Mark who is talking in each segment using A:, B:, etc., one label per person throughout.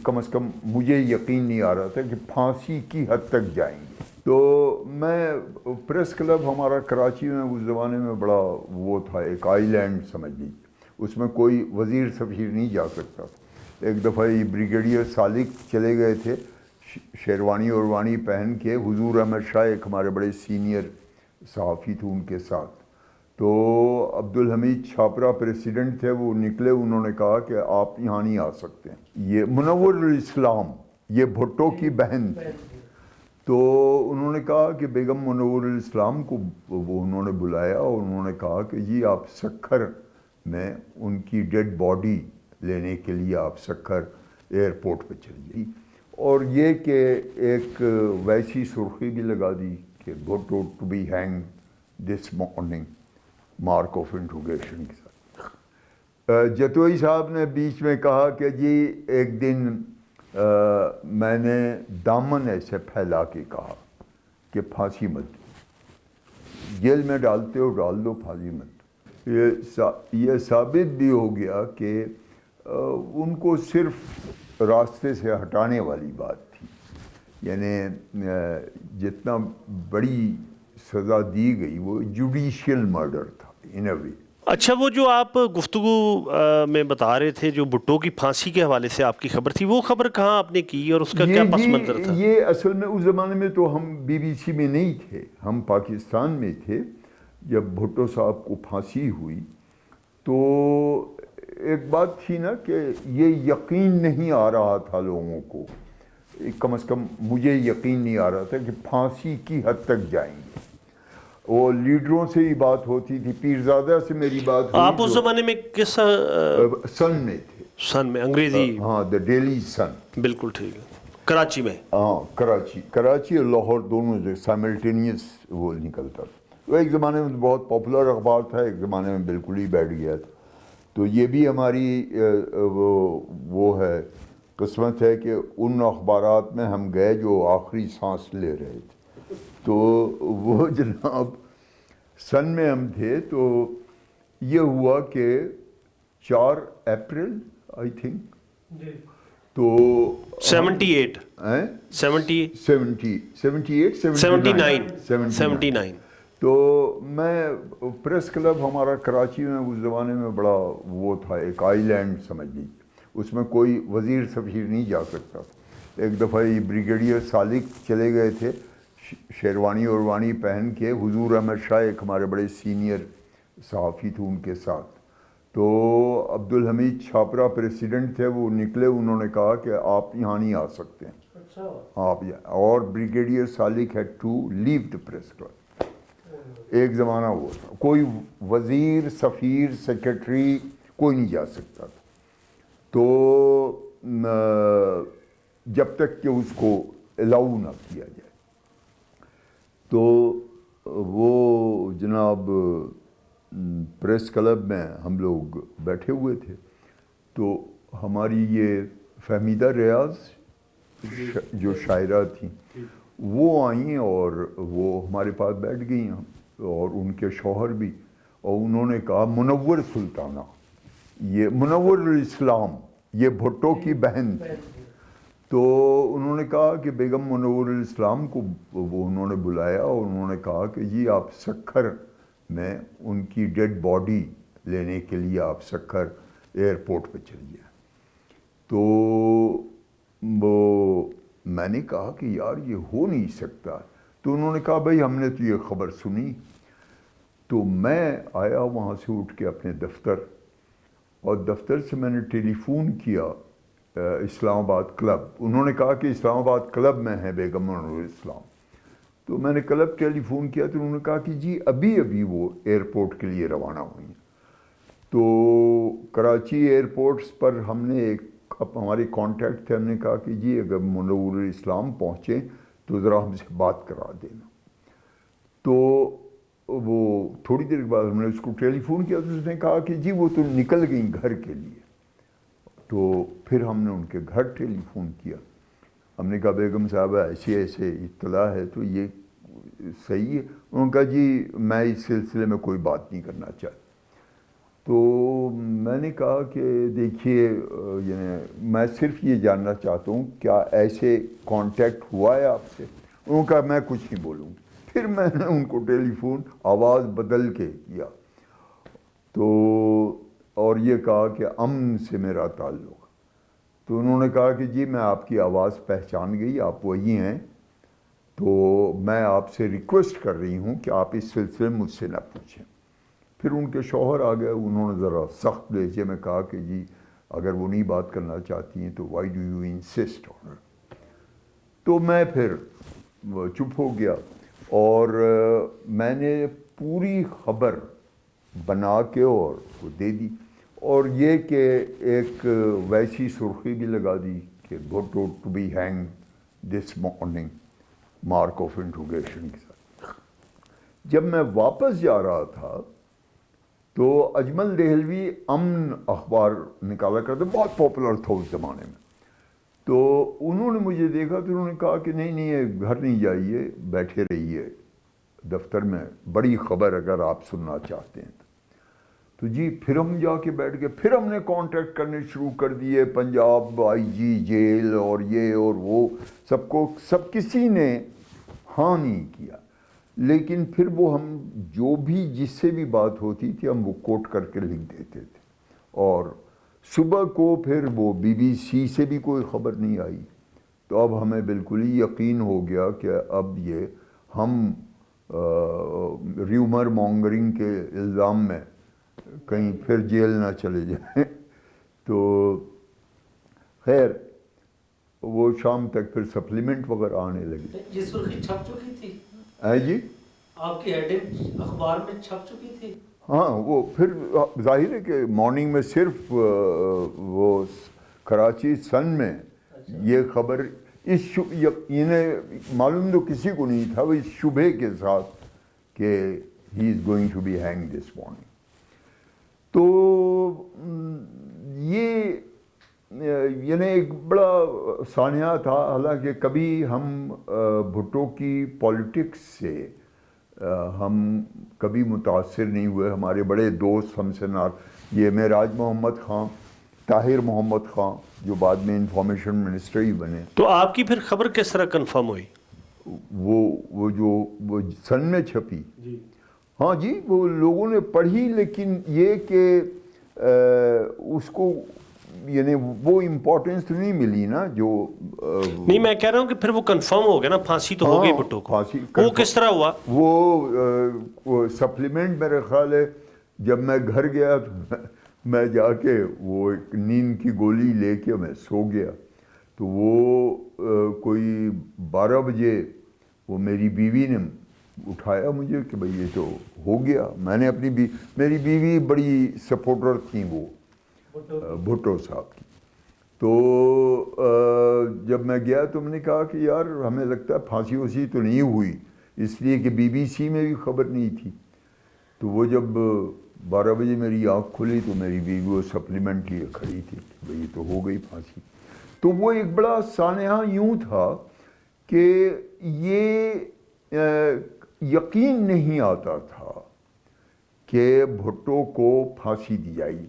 A: کم از کم مجھے یقین نہیں آ رہا تھا کہ پھانسی کی حد تک جائیں گے. تو میں پریس کلب ہمارا کراچی میں اس زمانے میں بڑا وہ تھا، ایک آئی لینڈ سمجھ لیجیے، اس میں کوئی وزیر سفیر نہیں جا سکتا. ایک دفعہ یہ بریگیڈیئر سالک چلے گئے تھے شیروانی اوروانی پہن کے، حضور احمد شاہ ایک ہمارے بڑے سینئر صحافی تھے ان کے ساتھ. تو عبدالحمید چھاپرا پریسیڈنٹ تھے، وہ نکلے، انہوں نے کہا کہ آپ یہاں نہیں آ سکتے. یہ منور الاسلام، یہ بھٹو کی بہن تھی. تو انہوں نے کہا کہ بیگم منور الاسلام کو وہ انہوں نے بلایا اور انہوں نے کہا کہ جی آپ سکھر میں ان کی ڈیڈ باڈی لینے کے لیے آپ سکھر ایئرپورٹ پہ چلیے. اور یہ کہ ایک ویسی سرخی بھی لگا دی کہ Bhutto to be hang this morning, mark of interrogation کے ساتھ. جتوئی صاحب نے بیچ میں کہا کہ جی ایک دن میں نے دامن ایسے پھیلا کے کہا کہ پھانسی مت دو، جیل میں ڈالتے ہو ڈال دو، پھانسی مت دو. یہ ثابت بھی ہو گیا کہ ان کو صرف راستے سے ہٹانے والی بات تھی. یعنی جتنا بڑی سزا دی گئی وہ جوڈیشیل مرڈر تھا ان اے وے.
B: اچھا، وہ جو آپ گفتگو میں بتا رہے تھے جو بھٹو کی پھانسی کے حوالے سے آپ کی خبر تھی، وہ خبر کہاں آپ نے کی اور اس کا کیا پس منظر تھا؟
A: یہ اصل میں اس زمانے میں تو ہم بی بی سی میں نہیں تھے، ہم پاکستان میں تھے. جب بھٹو صاحب کو پھانسی ہوئی تو ایک بات تھی نا کہ یہ یقین نہیں آ رہا تھا لوگوں کو، کم از کم مجھے یقین نہیں آ رہا تھا کہ پھانسی کی حد تک جائیں گے. وہ لیڈروں سے ہی بات ہوتی تھی، پیرزادہ سے میری بات ہوئی.
B: آپ اس زمانے میں کس
A: سن میں تھے؟
B: سن میں، انگریزی؟
A: ہاں، دا ڈیلی سن.
B: بالکل ٹھیک ہے. کراچی میں؟
A: ہاں، کراچی اور لاہور دونوں سے سائملٹینیس وہ نکلتا تھا. وہ ایک زمانے میں بہت پاپولر اخبار تھا، ایک زمانے میں بالکل ہی بیٹھ گیا تھا. تو یہ بھی ہماری وہ ہے قسمت ہے کہ ان اخبارات میں ہم گئے جو آخری سانس لے رہے تھے. تو وہ جناب سن میں ہم تھے. تو یہ ہوا کہ 4 اپریل آئی تھنک، تو
B: 79.
A: تو میں پریس کلب ہمارا کراچی میں اس زمانے میں بڑا وہ تھا، ایک آئی لینڈ سمجھ لیجیے، اس میں کوئی وزیر سفیر نہیں جا سکتا. ایک دفعہ یہ بریگیڈیئر سالک چلے گئے تھے شیروانی اوروانی پہن کے، حضور احمد شاہ ایک ہمارے بڑے سینئر صحافی تھے ان کے ساتھ. تو عبدالحمید چھاپرا پریسیڈنٹ تھے، وہ نکلے، انہوں نے کہا کہ آپ یہاں نہیں آ سکتے. آپ اور brigadier Salik head to leave the press club. ایک زمانہ وہ تھا، کوئی وزیر سفیر سیکرٹری کوئی نہیں جا سکتا تھا. تو جب تک کہ اس کو الاؤ نہ کیا جائے. تو وہ جناب پریس کلب میں ہم لوگ بیٹھے ہوئے تھے. تو ہماری یہ فہمیدہ ریاض جو شاعرہ تھیں وہ آئیں اور وہ ہمارے پاس بیٹھ گئیں، اور ان کے شوہر بھی. اور انہوں نے کہا منور سلطانہ، یہ منور الاسلام، یہ بھٹو کی بہن تھی. تو انہوں نے کہا کہ بیگم منور الاسلام کو وہ انہوں نے بلایا اور انہوں نے کہا کہ جی آپ سکھر میں ان کی ڈیڈ باڈی لینے کے لیے آپ سکھر ایئرپورٹ پہ چلیے. تو وہ میں نے کہا کہ یار یہ ہو نہیں سکتا. تو انہوں نے کہا بھائی ہم نے تو یہ خبر سنی. تو میں آیا وہاں سے اٹھ کے اپنے دفتر، اور دفتر سے میں نے ٹیلی فون کیا اسلام آباد کلب. انہوں نے کہا کہ اسلام آباد کلب میں ہے بیگم منور الاسلام. تو میں نے کلب ٹیلی فون کیا تو انہوں نے کہا کہ جی ابھی وہ ایئرپورٹ کے لیے روانہ ہوئی ہیں. تو کراچی ایئرپورٹس پر ہم نے ایک ہمارے کانٹیکٹ تھے، ہم نے کہا کہ جی اگر منور الاسلام پہنچیں تو ذرا ہم سے بات کرا دینا. تو وہ تھوڑی دیر کے بعد ہم نے اس کو ٹیلی فون کیا تو اس نے کہا کہ جی وہ تو نکل گئیں گھر کے لیے. تو پھر ہم نے ان کے گھر ٹیلی فون کیا. ہم نے کہا بیگم صاحبہ ایسے اطلاع ہے تو یہ صحیح ہے؟ انہوں نے کہا جی میں اس سلسلے میں کوئی بات نہیں کرنا چاہتا. تو میں نے کہا کہ دیکھیے یعنی میں صرف یہ جاننا چاہتا ہوں کیا ایسے کانٹیکٹ ہوا ہے آپ سے؟ انہوں نے کہا میں کچھ نہیں بولوں. پھر میں نے ان کو ٹیلی فون آواز بدل کے کیا تو اور یہ کہا کہ امن سے میرا تعلق. تو انہوں نے کہا کہ جی میں آپ کی آواز پہچان گئی، آپ وہی ہیں، تو میں آپ سے ریکویسٹ کر رہی ہوں کہ آپ اس سلسلے میں مجھ سے نہ پوچھیں. پھر ان کے شوہر آ گئے، انہوں نے ذرا سخت لہجے میں کہا کہ جی اگر وہ نہیں بات کرنا چاہتی ہیں تو why do you insist on it. تو میں پھر چپ ہو گیا اور میں نے پوری خبر بنا کے اور اس کو دے دی، اور یہ کہ ایک ویسی سرخی بھی لگا دی کہ Bhutto to be hang this morning, mark of interrogation کے ساتھ. جب میں واپس جا رہا تھا تو اجمل دہلوی امن اخبار نکالا کرتے، بہت پاپولر تھا اس زمانے میں. تو انہوں نے مجھے دیکھا تو انہوں نے کہا کہ نہیں نہیں گھر نہیں جائیے، بیٹھے رہیے دفتر میں، بڑی خبر اگر آپ سننا چاہتے ہیں. تو جی پھر ہم جا کے بیٹھ گئے، پھر ہم نے کانٹیکٹ کرنے شروع کر دیے، پنجاب آئی جی جیل اور یہ اور وہ سب کسی نے ہاں نہیں کیا. لیکن پھر وہ ہم جو بھی جس سے بھی بات ہوتی تھی ہم وہ کوٹ کر کے لکھ دیتے تھے، اور صبح کو پھر وہ بی بی سی سے بھی کوئی خبر نہیں آئی. تو اب ہمیں بالکل ہی یقین ہو گیا کہ اب یہ ہم ریومر مونگرنگ کے الزام میں کہیں پھر جیل نہ چلے جائیں. تو خیر وہ شام تک پھر سپلیمنٹ وغیرہ آنے لگی.
C: یہ سرخی چھپ چکی تھی
A: جی
C: آپ کی ہیڈنگ اخبار میں چھپ چکی تھی؟
A: ہاں وہ پھر ظاہر ہے کہ مارننگ میں صرف وہ کراچی سن میں یہ خبر انہیں معلوم تو کسی کو نہیں تھا، وہ اس شبے کے ساتھ کہ he is going to be hang this morning. تو یہ یعنی ایک بڑا سانحہ تھا. حالانکہ کبھی ہم بھٹو کی پالیٹکس سے ہم کبھی متاثر نہیں ہوئے. ہمارے بڑے دوست ہم سے یہ معراج محمد خان، طاہر محمد خان جو بعد میں انفارمیشن منسٹر ہی بنے.
B: تو آپ کی پھر خبر کس طرح کنفرم ہوئی؟
A: وہ سن میں چھپی، ہاں جی وہ لوگوں نے پڑھی، لیکن یہ کہ اس کو یعنی وہ امپورٹنس نہیں ملی نا جو
B: نہیں میں کہہ رہا ہوں کہ پھر وہ کنفرم ہو گیا نا، پھانسی تو ہو گئی بھٹو کو. وہ کس طرح ہوا؟
A: وہ سپلیمنٹ میرے خیال ہے جب میں گھر گیا تو میں جا کے وہ ایک نیند کی گولی لے کے میں سو گیا. تو وہ کوئی 12 بجے وہ میری بیوی نے اٹھایا مجھے کہ بھئی یہ تو ہو گیا. میں نے میری بیوی بڑی سپورٹر تھیں وہ بھٹو صاحب کی. تو جب میں گیا تو میں نے کہا کہ یار ہمیں لگتا ہے پھانسی وسی تو نہیں ہوئی، اس لیے کہ بی بی سی میں بھی خبر نہیں تھی. تو وہ جب 12 بجے میری آنکھ کھلی تو میری بیوی وہ سپلیمنٹ لیے کھڑی تھی کہ بھئی یہ تو ہو گئی پھانسی. تو وہ ایک بڑا سانحہ یوں تھا کہ یہ یقین نہیں آتا تھا کہ بھٹو کو پھانسی دی جائے گی.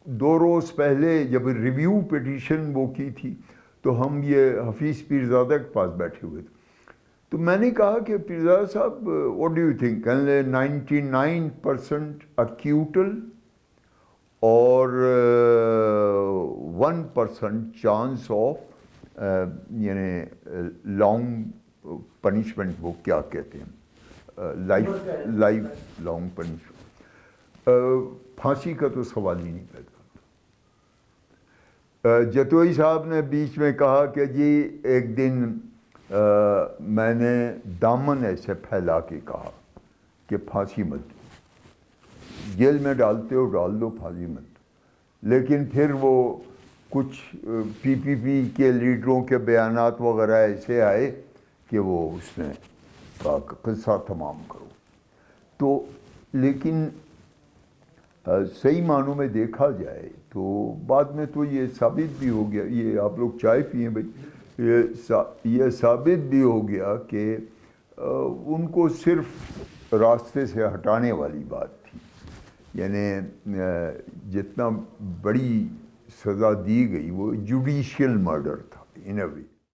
A: 2 روز پہلے جب ریویو پیٹیشن وہ کی تھی تو ہم یہ حفیظ پیرزادہ کے پاس بیٹھے ہوئے تھے. تو میں نے کہا کہ پیرزادہ صاحب واٹ ڈو یو تھنک؟ کہنے لگے 99% اکیوٹل اور 1% چانس آف یعنی لانگ پنشمنٹ، وہ کیا کہتے ہیں لائف لانگ پنشمنٹ. پھانسی کا تو سوال ہی نہیں پیدا. جتوئی صاحب نے بیچ میں کہا کہ جی ایک دن میں نے دامن ایسے پھیلا کے کہا کہ پھانسی مت دو، جیل میں ڈالتے ہو ڈال دو، پھانسی مت دو. لیکن پھر وہ کچھ پی پی پی کے لیڈروں کے بیانات وغیرہ ایسے آئے کہ وہ اس نے کہا کہ قصہ تمام کرو. تو لیکن صحیح معنوں میں دیکھا جائے تو بعد میں تو یہ ثابت بھی ہو گیا، یہ آپ لوگ چائے پئیں بھائی، یہ ثابت بھی ہو گیا کہ ان کو صرف راستے سے ہٹانے والی بات تھی یعنی جتنا بڑی سزا دی گئی وہ جوڈیشل مرڈر تھا ان اے وے.